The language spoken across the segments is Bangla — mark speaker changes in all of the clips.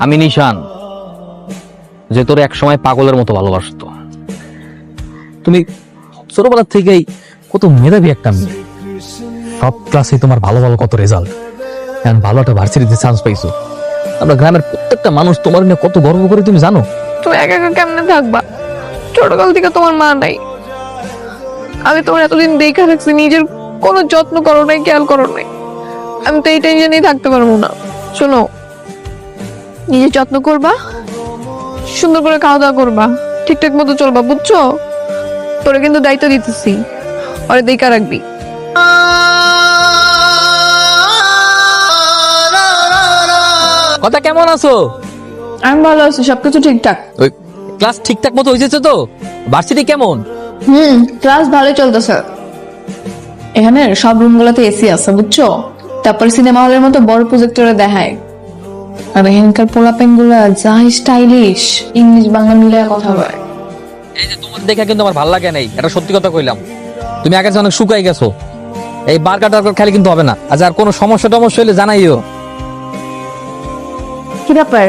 Speaker 1: আমি নিশান, যে তোর এক সময় পাগলের মতো ভালোবাসতো। তুমি ছোটবেলা থেকেই কত মেধাবী একটা মেয়ে, সব ক্লাসে তোমার ভালো ভালো কত রেজাল্ট, এখন ভালো একটা ভার্সিটিতে চান্স পাইছো। আমরা গ্রামের প্রত্যেকটা মানুষ তোমার নিয়ে কত গর্ব করে, তুমি জানো?
Speaker 2: তুমি একা একা কেমনে থাকবা? ছোটকাল থেকে তোমার মা নাই, আমি তোমার এতদিন দেখে রাখছি, নিজের কোনো যত্ন করো নাই, খেয়াল করো নাই। আমি তো এই টেনশনেই থাকতে পারবো না। শোনো, নিজের যত্ন করবা, সুন্দর করে খাওয়া দাওয়া করবা, ঠিকঠাক মতো চলবা, বুঝছো? তোরে কিন্তু দায়িত্ব দিতেছি, ওরে দেখা রাখবি।
Speaker 1: কথা কেমন আছো?
Speaker 2: আমি ভালো আছি, সবকিছু ঠিকঠাক।
Speaker 1: ওই ক্লাস ঠিকঠাক মতো হয়েছে তো? ভার্সিটি কেমন?
Speaker 2: ক্লাস ভালোই চলতেছে। এখানে সব রুম গুলোতে এসি আছে, বুঝছো? তারপর সিনেমা হলের মতো বড় প্রজেক্টরে দেখায়। আর এখানকার পোলাপেন গুলা যা স্টাইলিশ, ইংলিশ বাংলা মিলে কথা বলে।
Speaker 1: এই যে তোমার দেখা কিন্তু আমার ভালো লাগে নাই, এটা সত্যি কথা কইলাম। তুমি আগের চেয়ে অনেক শুকাই গেছো। এই বার্গার টার্গার খেলে কিন্তু হবে না। আচ্ছা, আর কোনো সমস্যা টমস্যা হলে জানাইও।
Speaker 3: কি ব্যাপার,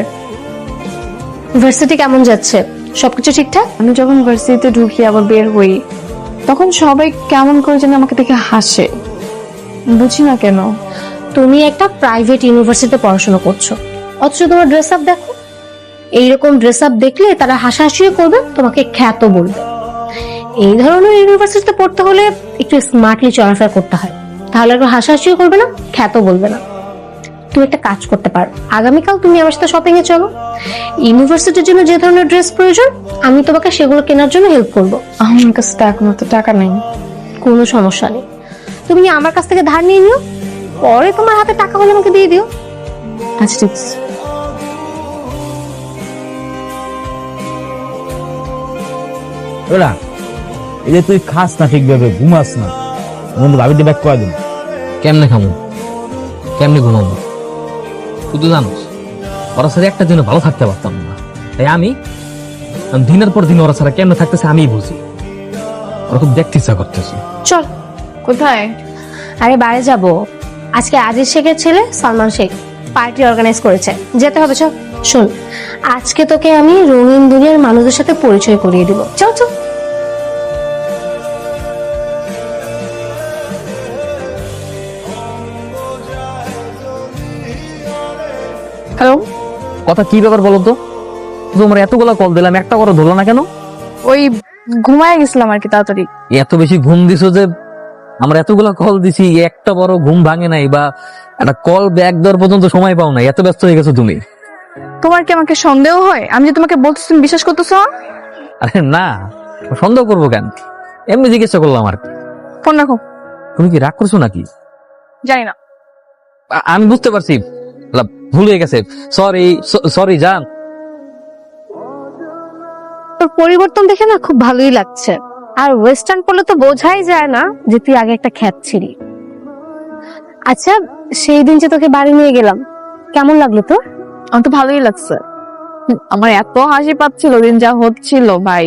Speaker 3: ভার্সিটি কেমন যাচ্ছে? সবকিছু ঠিকঠাক?
Speaker 2: আমি যখন ভার্সিটিতে ঢুকি আবার বের হই, তখন সবাই কেমন করে যেন আমাকে দেখে হাসে, বুঝি না কেন।
Speaker 3: তুমি একটা প্রাইভেট ইউনিভার্সিটিতে পড়াশোনা করছো, অথচ তোমার ড্রেস আপ দেখো। এইরকম ড্রেস আপ দেখলে তারা হাসাহাসিও করবে, তোমাকে খ্যাত বলবে। এই ধরনের ইউনিভার্সিটিতে পড়তে হলে একটু স্মার্টলি চলাফেরা করতে হয়, তাহলে একটু হাসাহাসিও করবে না, খ্যাত বলবে না। তুমি একটা কাজ করতে পারো, আগামীকাল তুমি আমার সাথে শপিং এ চলো। ইউনিভার্সিটির জন্য যে ধরনের ড্রেস প্রয়োজন, আমি তোমাকে সেগুলো কেনার জন্য হেল্প করবো।
Speaker 2: আমার কাছে তো এখন তো টাকা নেই।
Speaker 3: কোনো সমস্যা নেই, তুমি আমার কাছ থেকে ধার নিয়ে নিও, পরে তোমার হাতে টাকা হলে আমাকে দিয়ে দিও।
Speaker 2: আচ্ছা, ঠিক আছে।
Speaker 4: ওরা এই যে তুই খাস না ঠিকভাবে, ঘুমাস না, বন্ধু ভাবিতে ব্যাক করে দিন।
Speaker 1: কেমনে খামো, কেমনে ঘুমাবো? তুই তো জানোস ওরা সাথে একটা দিনে ভালো থাকতে পারতাম না। তাই আমি দিনের পর দিন ওরা ছাড়া কেমনে থাকতেছে আমি বুঝি। ওরা খুব দেখতে ইচ্ছা করতেছে।
Speaker 3: চল।
Speaker 2: কোথায়?
Speaker 3: আরে বাইরে যাব, আজকে আজিজ শেখের ছেলে সালমান শেখ পার্টি অর্গানাইজ করেছে, যেতে হবে। চল। শোন, আজকে তোকে আমি রঙিন দুনিয়ার মানুষদের সাথে পরিচয় করিয়ে দিব। চল চল।
Speaker 2: হ্যালো।
Speaker 1: কথা কি ব্যাপার বলো তো? তোমার এতগুলা কল দিলাম, একটা করে ধরলো না কেন?
Speaker 2: ওই ঘুমায় গেছিলাম আর কি, তাড়াতাড়ি।
Speaker 1: এত বেশি ঘুম দিছো যে আমরা এতগুলা কল দিছি, একটা বড় ঘুম ভাঙে নাই বা একটা কল ব্যাক দেওয়ার পর্যন্ত সময় পাও নাই, এত ব্যস্ত হয়ে গেছো তুমি।
Speaker 2: তোমার কি আমাকে সন্দেহ হয়? আমি যে তোমাকে বলতেছি, তুমি বিশ্বাস করতেছো?
Speaker 1: আরে না, সন্দেহ করবো কেন, এমনি জিজ্ঞাসা করলাম আর কি।
Speaker 2: ফোন রাখো।
Speaker 1: তুমি কি রাগ করছো নাকি?
Speaker 2: জানি না।
Speaker 1: আমি বুঝতে পারছি, ভুল হয়ে গেছে। সরি সরি জান।
Speaker 3: তোর পরিবর্তন দেখে না খুব ভালোই লাগছে। আর ওয়েস্টার্ন পরলে তো বোঝাই যায় না যে তুই আগে একটা খ্যাত ছিলি। আচ্ছা, সেই দিন যে তোকে বাড়ি নিয়ে গেলাম, কেমন লাগলো তোর?
Speaker 2: আমার তো ভালোই লাগছে। আমার এত হাসি পাচ্ছিল দিন যা হচ্ছিল ভাই।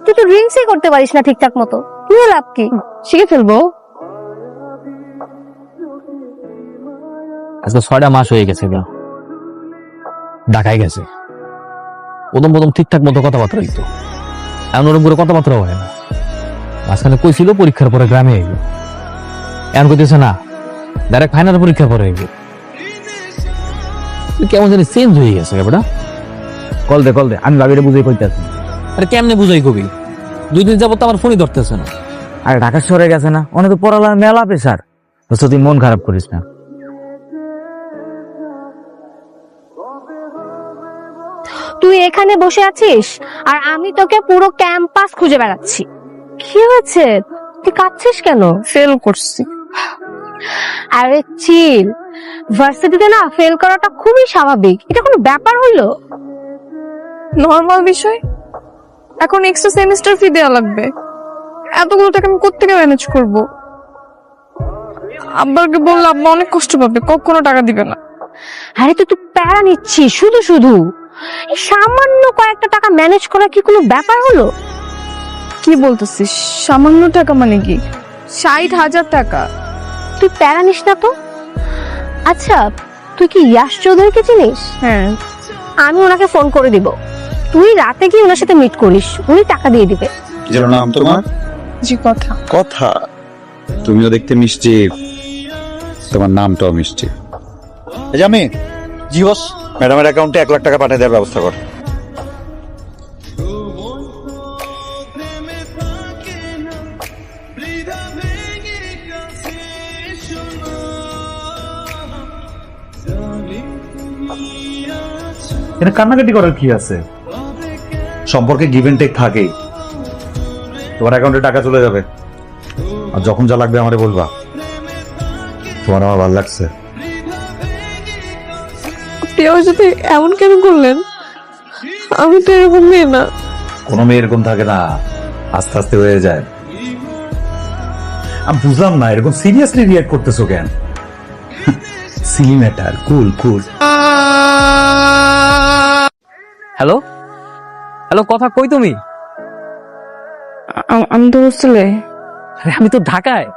Speaker 3: তুই তো ড্রিঙ্কসই করতে পারিস না ঠিকঠাক মতো, কি লাভ কি?
Speaker 2: শিখে ফেলবো।
Speaker 1: আজকে 6টা মাস হয়ে গেছে গা, ঢাকায় গেছে। প্রথম প্রথম ঠিকঠাক মতো কথাবার্তা হইতো, এমন ওরকম করে কথাবার্তা হয় না। মাঝখানে কইছিল পরীক্ষার পরে গ্রামে আইব, এমন কইতেছে না, ডাইরেক্ট ফাইনাল পরীক্ষার পরে আইব। কেমন জানি চেঞ্জ হয়ে গেছে বেটা।
Speaker 4: কল দে, আমি ভাবিরে বুঝাই কইতাছি।
Speaker 1: আরে কেমনে বুঝাই কবি? 2 দিন যাবত আমার ফোনই ধরতেছে না।
Speaker 4: আরে ঢাকা শহরে গেছে না, অনেক তো পড়ালার মেলা প্রেসার। তুই মন খারাপ করিস না।
Speaker 3: তুই এখানে বসে আছিস আর আমি তোকে পুরো ক্যাম্পাস খুঁজে বেড়াচ্ছি। কি হয়েছে, তুই কাঁদছিস কেন?
Speaker 2: ফেল করছি।
Speaker 3: আরে চিল, ভার্সিটিতে না ফেল করাটা খুবই স্বাভাবিক, এটা কোনো ব্যাপার হলো?
Speaker 2: নর্মাল বিষয়। এখন এক্সট্রা সেমিস্টার ফি দেওয়া লাগবে, এতগুলো টাকা আমি কোত্থেকে ম্যানেজ করব? আব্বাকে বললে আব্বা অনেক কষ্ট পাবে, কখনো টাকা দিবে না।
Speaker 3: আরে তুই প্যারা নিচ্ছিস শুধু শুধু। এই সামান্য কয়েকটা টাকা ম্যানেজ করা কি কোনো ব্যাপার হলো?
Speaker 2: কি বলতেছিস? সামান্য টাকা মানে কি? 60,000 টাকা।
Speaker 3: তুই প্যারা নিস না তো। আচ্ছা, তুই কি ইয়াশ চৌধুরীকে চিনিস?
Speaker 2: হ্যাঁ।
Speaker 3: আমি ওনাকে ফোন করে দিব, তুই রাতে গিয়ে ওনার সাথে মিট করিস, উনি টাকা দিয়ে দিবে।
Speaker 5: কি যেন নাম তোমার?
Speaker 2: জি কথা।
Speaker 5: কথা। তুমিও দেখতে মিষ্টি, তোমার নামটাও মিষ্টি। এই যে আমি, জি বস, ম্যাডামের অ্যাকাউন্টে 1 লাখ টাকা পাঠিয়ে দেওয়ার ব্যবস্থা কর।
Speaker 6: এটা কান্নাকাটি করার কি আছে? সম্পর্কে গিভ এন্ড টেক থাকেই। তোমার অ্যাকাউন্টে টাকা চলে যাবে, আর যখন যা লাগবে আমারে বলবা। তোমার আমার ভালো লাগছে।
Speaker 2: আপনি আমার সাথে এমন কেন করলেন? আমি তো এরকম মেয়ে না।
Speaker 6: কোনো মেয়ে এরকম থাকে না, আস্তে আস্তে হয়ে যায়। আমি বুঝলাম না এরকম সিরিয়াসলি রিয়াক্ট করতেছো কেন? সিলি ম্যাটার, কুল কুল।
Speaker 1: হ্যালো হ্যালো, কথা কই তুমি?
Speaker 2: আমি তো হোস্টেলে।
Speaker 1: আরে আমি তো ঢাকায়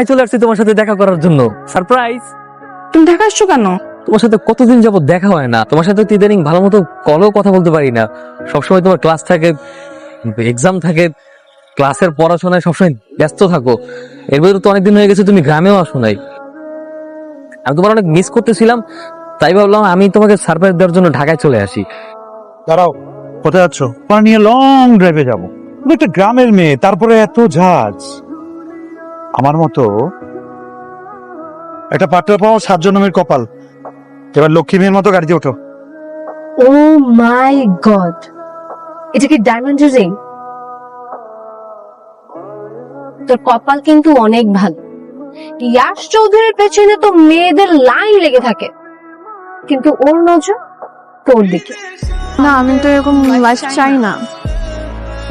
Speaker 1: চলে আসছি তোমার সাথে দেখা করার জন্য। সারপ্রাইজ।
Speaker 2: তুমি ঢাকা আসছো কেন?
Speaker 1: তোমার সাথে কতদিন যাবত দেখা হয় না, তোমার সাথে তো ইদানিং ভালো মতো কলেও কথা বলতে পারি না। সবসময় তোমার ক্লাস থাকে, এক্সাম থাকে, ক্লাসের পড়াশোনায় সবসময় ব্যস্ত থাকো। এর ভিতরে তো অনেকদিন হয়ে গেছে তুমি গ্রামেও আসো নাই। আমি তোমার অনেক মিস করতেছিলাম, তাই ভাবলাম আমি তোমাকে সারপ্রাইজ দেওয়ার জন্য ঢাকায় চলে আসি।
Speaker 6: দাঁড়াও, কোথায় যাচ্ছ? তোমার নিয়ে লং ড্রাইভে যাবো। তুমি একটা গ্রামের মেয়ে, তারপরে এত ঝাঁজ। আমার মতো একটা পার্টনার পাওয়া 7 জন্মের কপাল। এবার লক্ষ্মী মেয়ের মতো গাড়িতে ওঠো।
Speaker 3: ও মাই গড, এটা কি ডায়মন্ড রিং? তোর কপাল কিন্তু অনেক ভালো। ইয়াশ চৌধুরীর পেছনে তো মেয়েদের লাইন লেগে থাকে, কিন্তু ওর নজর তোর দিকে।
Speaker 2: না, আমি তো এরকম লাইফ চাই না।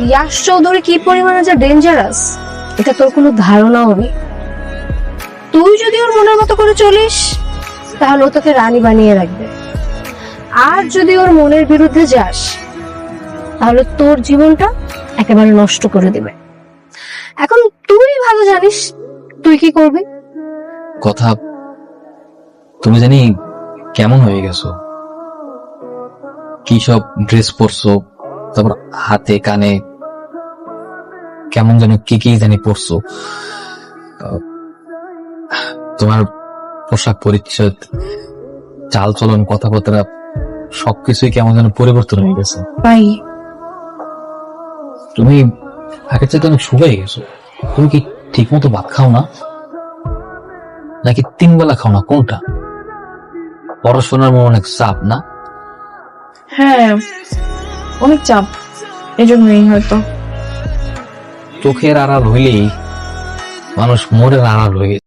Speaker 3: ইয়াশ চৌধুরী কি পরিমাণে যে ডেঞ্জারাস এটা তোর কোনো ধারণাও নেই। তুই যদি ওর মনের মতো করে চলিস তাহলে ও তোকে রানী বানিয়ে রাখবে, আর যদি ওর মনের বিরুদ্ধে যাস তাহলে তোর জীবনটা একেবারে নষ্ট করে দিবে। এখন তুই ভালো জানিস তুই কি করবি।
Speaker 1: কথা, তুমি জানি কেমন হয়ে গেছো, কি সব ড্রেস পরছো, তারপর হাতে কানে কেমন যেন কি কি জানি পরছো। তোমার পোশাক পরিচ্ছদ, চাল চলন, কথাবার্তা সবকিছুই কেমন যেন পরিবর্তন হয়ে গেছে।
Speaker 2: ভাই,
Speaker 1: তুমি আগের চাইতে অনেক শুকাই গেছো। তুমি কি ঠিক মতো ভাত খাও না, নাকি 3 বেলা খাও না, কোনটা? পড়াশোনার মনে অনেক চাপ না?
Speaker 2: হ্যাঁ অনেক চাপ, এই জন্যই হয়তো।
Speaker 1: চোখের আড়াল হইলেই মানুষ মোড়ের আড়াল হয়ে